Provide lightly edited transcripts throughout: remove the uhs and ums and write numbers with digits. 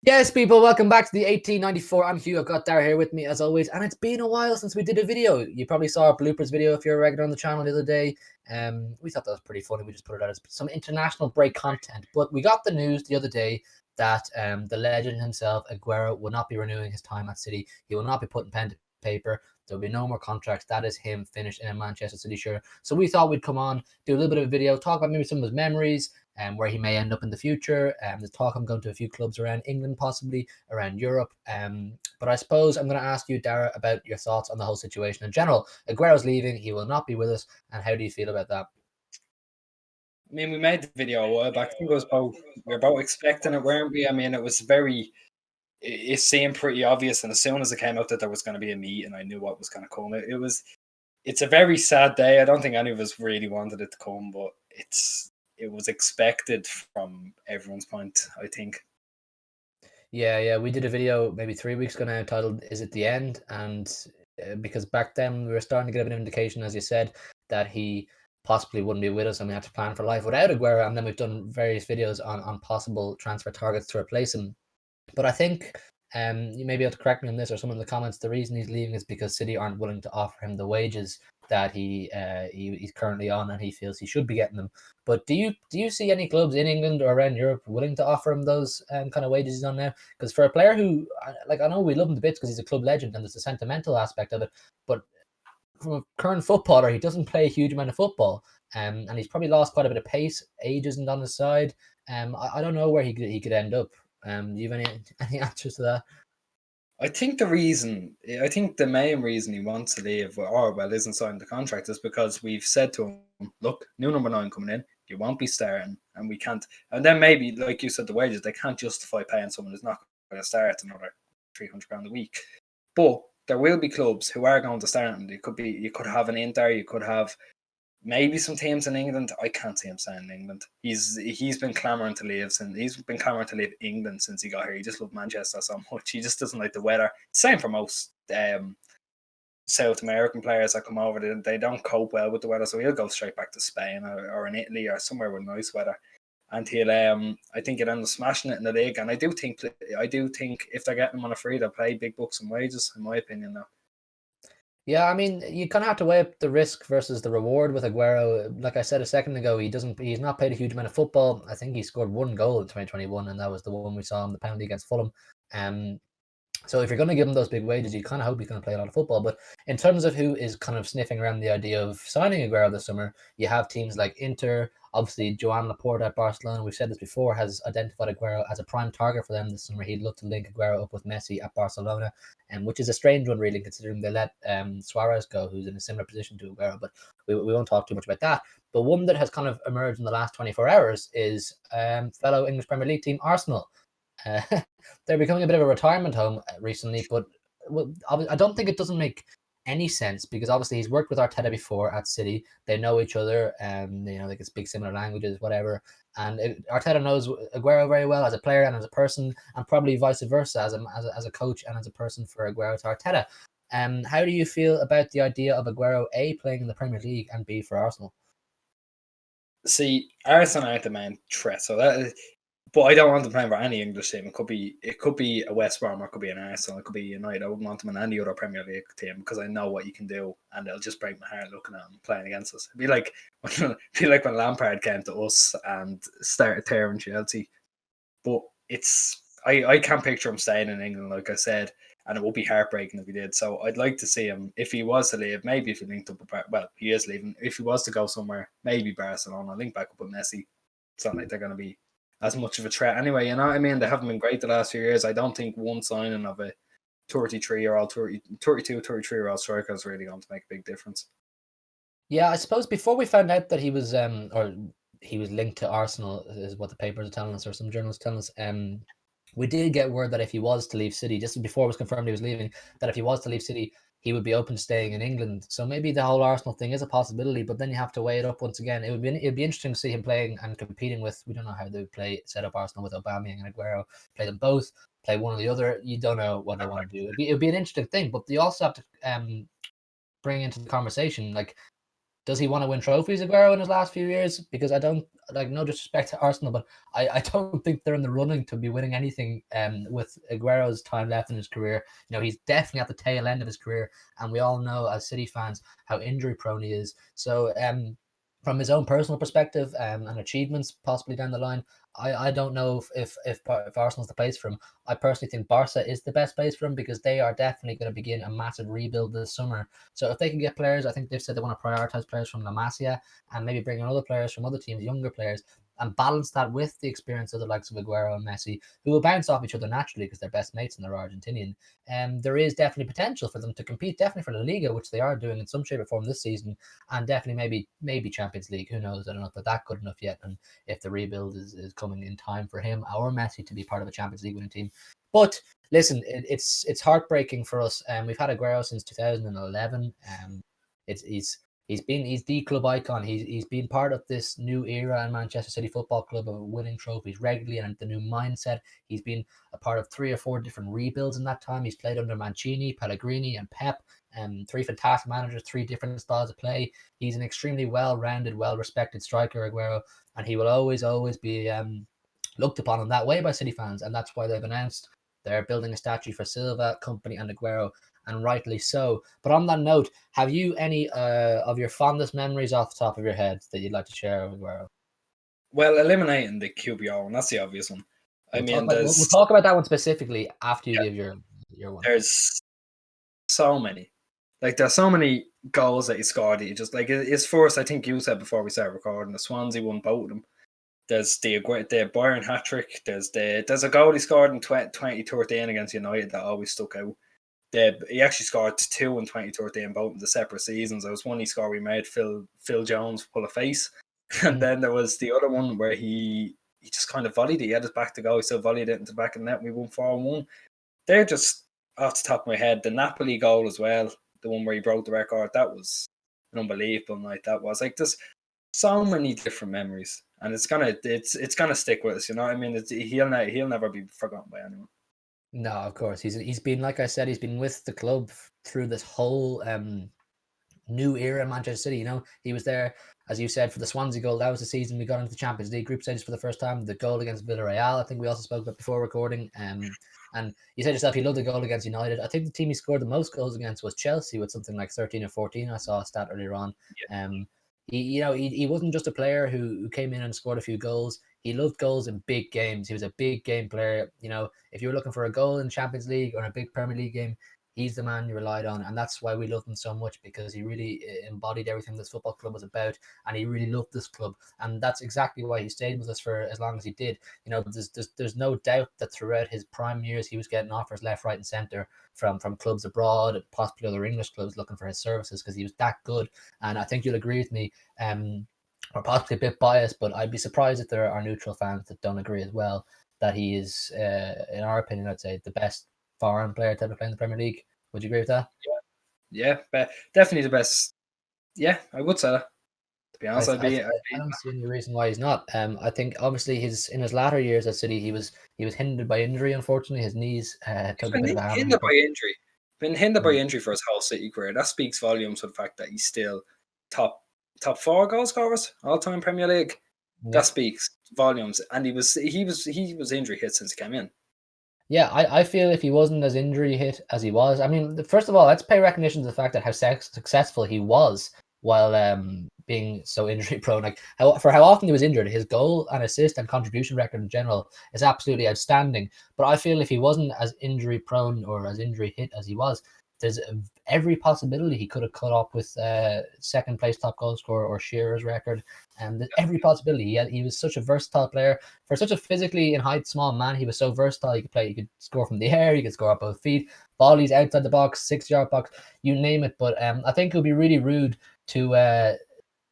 Yes, people, welcome back to the 1894. I'm Hugh. I've got Dara here with me as always, and it's been a while since we did a video. You probably saw our bloopers video if you're a regular on the channel the other day. We thought that was pretty funny. We just put it out as some international break content. But we got the news the other day that the legend himself, Aguero, will not be renewing his time at City. He will not be putting pen to paper. There'll be no more contracts. That is him finished in a Manchester City shirt. So we thought we'd come on, do a little bit of a video, talk about maybe some of his memories, where he may end up in the future. There's talk I'm going to a few clubs around England, possibly around Europe. But I suppose I'm going to ask you, Dara, about your thoughts on the whole situation in general. Aguero's leaving; he will not be with us, and how do you feel about that? I mean, we made the video a while back. I think it was we were both expecting it, weren't we? I mean, it was it seemed pretty obvious, and as soon as it came out that there was going to be a meeting, I knew what was going to come. It's a very sad day. I don't think any of us really wanted it to come, but it was expected from everyone's point, I think. Yeah, we did a video maybe 3 weeks ago now titled "Is It the End?" and because back then we were starting to get an indication, as you said, that he possibly wouldn't be with us, and we had to plan for life without Aguero. And then we've done various videos on possible transfer targets to replace him. But I think you may be able to correct me on this or someone in the comments. The reason he's leaving is because City aren't willing to offer him the wages that he's currently on, and he feels he should be getting them. But do you see any clubs in England or around Europe willing to offer him those kind of wages he's on now? Because for a player who, like, I know we love him to bits because he's a club legend and there's a sentimental aspect of it, but from a current footballer, he doesn't play a huge amount of football, and he's probably lost quite a bit of pace. Age isn't on his side. I don't know where he could end up. Do you have any answers to that? I think the main reason he wants to leave, or well, isn't signing the contract, is because we've said to him, look, new number 9 coming in, you won't be starting, and we can't. And then maybe, like you said, the wages, they can't justify paying someone who's not going to start another £300 a week. But there will be clubs who are going to start him. You could have an Inter, you could have maybe some teams in England. I can't see him staying in England. He's been clamouring to leave England since he got here. He just loved Manchester so much. He just doesn't like the weather. Same for most South American players that come over. They don't cope well with the weather, so he'll go straight back to Spain or in Italy or somewhere with nice weather. And I think he'll end up smashing it in the league. And I do think if they're getting him on a free, they'll pay big bucks and wages, in my opinion, though. Yeah, I mean, you kind of have to weigh up the risk versus the reward with Aguero. Like I said a second ago, he's not played a huge amount of football. I think he scored 1 goal in 2021, and that was the one we saw him, the penalty against Fulham. So if you're going to give him those big wages, you kind of hope he's going to play a lot of football. But in terms of who is kind of sniffing around the idea of signing Aguero this summer, you have teams like Inter. Obviously, Joan Laporta at Barcelona, we've said this before, has identified Aguero as a prime target for them this summer. He'd look to link Aguero up with Messi at Barcelona, which is a strange one, really, considering they let Suarez go, who's in a similar position to Aguero. But we won't talk too much about that. But one that has kind of emerged in the last 24 hours is fellow English Premier League team Arsenal. They're becoming a bit of a retirement home recently, but I don't think it doesn't make any sense because obviously he's worked with Arteta before at City. They know each other, and they can speak similar languages, whatever. And Arteta knows Aguero very well as a player and as a person, and probably vice versa as a coach and as a person for Aguero to Arteta. How do you feel about the idea of Aguero A, playing in the Premier League, and B, for Arsenal? See, Arsenal aren't the main threat, but I don't want them playing for any English team. It could be a West Brom, or it could be an Arsenal, it could be United. I wouldn't want them in any other Premier League team because I know what you can do, and it'll just break my heart looking at them playing against us. It'd be like when Lampard came to us and started tearing Chelsea. But I can't picture him staying in England, like I said, and it would be heartbreaking if he did. So I'd like to see him, if he was to leave, maybe if he linked up with, he is leaving. If he was to go somewhere, maybe Barcelona, link back up with Messi. It's not like they're going to be as much of a threat anyway, you know what I mean? They haven't been great the last few years. I don't think one signing of a 33-year-old, 32, 33-year-old striker is really going to make a big difference. Yeah, I suppose before we found out that he was linked to Arsenal, is what the papers are telling us, or some journalists telling us. We did get word that if he was to leave City, just before it was confirmed he was leaving, that if he was to leave City, he would be open to staying in England. So maybe the whole Arsenal thing is a possibility, but then you have to weigh it up once again. It'd be interesting to see him playing and competing with. We don't know how they would set up Arsenal with Aubameyang and Aguero. Play them both, play one or the other. You don't know what they want to do. It'd be an interesting thing, but you also have to bring into the conversation, like, Does he want to win trophies, Aguero, in his last few years? Because I don't, like, no disrespect to Arsenal, but I don't think they're in the running to be winning anything with Aguero's time left in his career. He's definitely at the tail end of his career, and we all know as City fans how injury prone he is. So from his own personal perspective and achievements possibly down the line, I don't know if Arsenal's the place for him. I personally think Barca is the best place for him because they are definitely going to begin a massive rebuild this summer. So if they can get players, I think they've said they want to prioritize players from La Masia and maybe bring in other players from other teams, younger players, and balance that with the experience of the likes of Aguero and Messi, who will bounce off each other naturally because they're best mates and they're Argentinian. There is definitely potential for them to compete, definitely for La Liga, which they are doing in some shape or form this season, and definitely maybe Champions League. Who knows? I don't know if they're that good enough yet, and if the rebuild is coming in time for him or Messi to be part of a Champions League winning team. But listen, it's heartbreaking for us. We've had Aguero since 2011. He's the club icon. He's been part of this new era in Manchester City Football Club of winning trophies regularly and the new mindset. He's been a part of 3 or 4 different rebuilds in that time. He's played under Mancini, Pellegrini, and Pep. 3 fantastic managers, 3 different styles of play. He's an extremely well-rounded, well-respected striker, Aguero, and he will always be looked upon in that way by City fans, and that's why they've announced they're building a statue for Silva, Company, and Aguero, and rightly so. But on that note, have you any of your fondest memories off the top of your head that you'd like to share with Aguero? Well, eliminating the QBR one, that's the obvious one. I mean, We'll talk about that one specifically after you yeah, give your one. there's so many. Like, there's so many goals that he scored that you just, like, his first, I think you said before we started recording, the Swansea won both of them. There's the Bayern hat trick. There's a goal he scored in 2013 against United that always stuck out. He actually scored 2 in 2013, both in the separate seasons. There was one he scored, we made Phil Jones pull a face. And then there was the other one where he just kind of volleyed it. He had his back to go. He still volleyed it into the back of the net. And we won 4-1. They're just off the top of my head. The Napoli goal as well, the one where he broke the record, that was an unbelievable night. That was, like, there's so many different memories, and it's gonna stick with us. You know what I mean? He'll never be forgotten by anyone. No, of course. He's been, like I said, he's been with the club through this whole new era in Manchester City. He was there, as you said, for the Swansea goal. That was the season we got into the Champions League group stages for the first time. The goal against Villarreal, I think we also spoke about before recording. And you said yourself he loved the goal against United. I think the team he scored the most goals against was Chelsea with something like 13 or 14. I saw a stat earlier on. He wasn't just a player who came in and scored a few goals. He loved goals in big games. He was a big game player. If you were looking for a goal in Champions League or in a big Premier League game, he's the man you relied on, and that's why we loved him so much, because he really embodied everything this football club was about, and he really loved this club, and that's exactly why he stayed with us for as long as he did. There's no doubt that throughout his prime years, he was getting offers left, right, and centre from clubs abroad, possibly other English clubs looking for his services because he was that good. And I think you'll agree with me. Or possibly a bit biased, but I'd be surprised if there are neutral fans that don't agree as well that he is, in our opinion, I'd say the best foreign player to ever play in the Premier League. Would you agree with that? Yeah, definitely the best. Yeah, I would say that. To be honest, I don't see any reason why he's not. I think obviously in his latter years at City, he was hindered by injury. Unfortunately, his knees He's took a bit of a hammering. hindered by injury. Been hindered by injury for his whole City career. That speaks volumes for the fact that he's still top 4 goal scorers all time Premier League. That speaks volumes. And he was injury hit since he came in. Yeah, I feel if he wasn't as injury hit as he was, I mean, first of all, let's pay recognition to the fact that how successful he was while being so injury prone. Like how often he was injured, his goal and assist and contribution record in general is absolutely outstanding. But I feel if he wasn't as injury prone or as injury hit as he was, there's every possibility he could have cut up with second place top goal scorer or Shearer's record. And every possibility. He was such a versatile player. For such a physically in height small man, he was so versatile. He could score from the air, he could score at both feet, volleys outside the box, 6-yard box, you name it. But I think it would be really rude to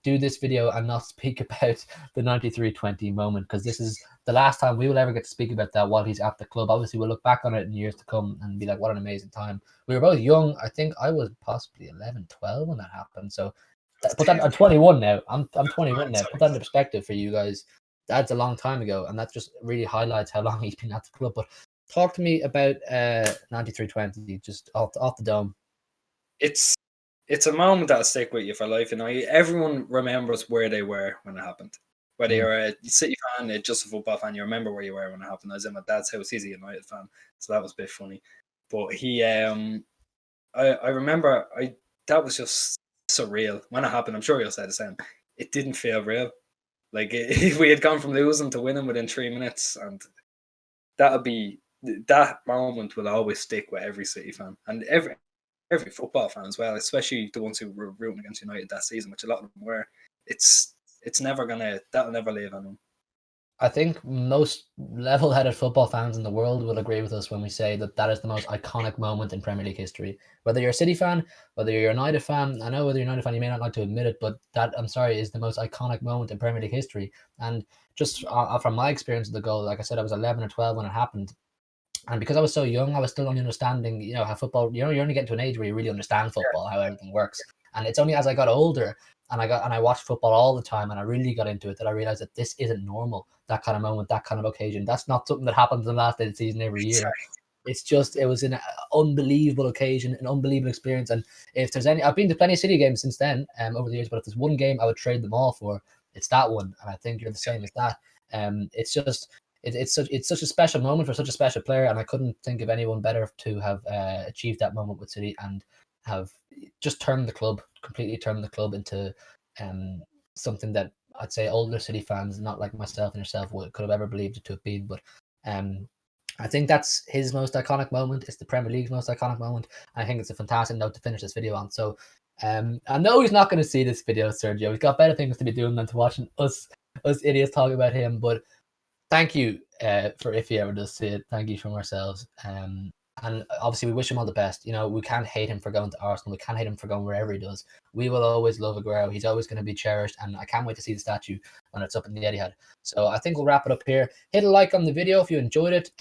do this video and not speak about the 93-20 moment, because this is the last time we will ever get to speak about that while he's at the club. Obviously, we'll look back on it in years to come and be like, what an amazing time. We were both young. I think I was possibly 11, 12 when that happened. So put that, I'm 21 now. I'm 21 now. Put that into perspective for you guys. That's a long time ago, and that just really highlights how long he's been at the club. But talk to me about 93-20, just off the dome. It's it's a moment that'll stick with you for life. You know, everyone remembers where they were when it happened. Whether Mm. you're a City fan, just a football fan, you remember where you were when it happened. I was in my dad's house. He's a United fan, so that was a bit funny. But I remember, that was just surreal when it happened. I'm sure you'll say the same. It didn't feel real. Like we had gone from losing to winning within 3 minutes, and that moment will always stick with every City fan and every football fan as well, especially the ones who were rooting against United that season, which a lot of them were. It's never that'll never leave on them. I think most level-headed football fans in the world will agree with us when we say that that is the most iconic moment in Premier League history. Whether you're a City fan, whether you're a United fan, I know whether you're a United fan, you may not like to admit it, but that, I'm sorry, is the most iconic moment in Premier League history. And just from my experience of the goal, like I said, I was 11 or 12 when it happened. And because I was so young, I was still only understanding, how football, you're only getting to an age where you really understand football, how everything works. And it's only as I got older and I watched football all the time and I really got into it that I realized that this isn't normal. That kind of moment, that kind of occasion. That's not something that happens in the last day of the season every year. It's just, it was an unbelievable occasion, an unbelievable experience. And if there's any, I've been to plenty of City games since then, over the years, but if there's one game I would trade them all for, it's that one. And I think you're the same as that. It's just, it's such a special moment for such a special player, and I couldn't think of anyone better to have achieved that moment with City and have just completely turned the club into something that I'd say older City fans, not like myself and yourself, could have ever believed it to have been. But um, I think that's his most iconic moment. It's the Premier League's most iconic moment. I think it's a fantastic note to finish this video on. So I know he's not going to see this video, Sergio. He's got better things to be doing than to watching us idiots talk about him. But thank you for if he ever does see it. Thank you from ourselves. And obviously, we wish him all the best. We can't hate him for going to Arsenal. We can't hate him for going wherever he does. We will always love Aguero. He's always going to be cherished, and I can't wait to see the statue when it's up in the Etihad. So I think we'll wrap it up here. Hit a like on the video if you enjoyed it.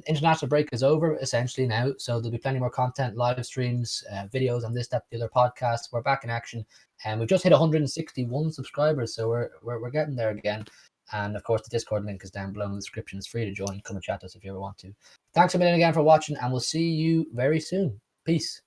International break is over essentially now, so there'll be plenty more content, live streams, videos on this, that, the other podcasts. We're back in action, and we've just hit 161 subscribers, so we're getting there again. And of course, the Discord link is down below in the description. It's free to join. Come and chat to us if you ever want to. Thanks a million again for watching, and we'll see you very soon. Peace.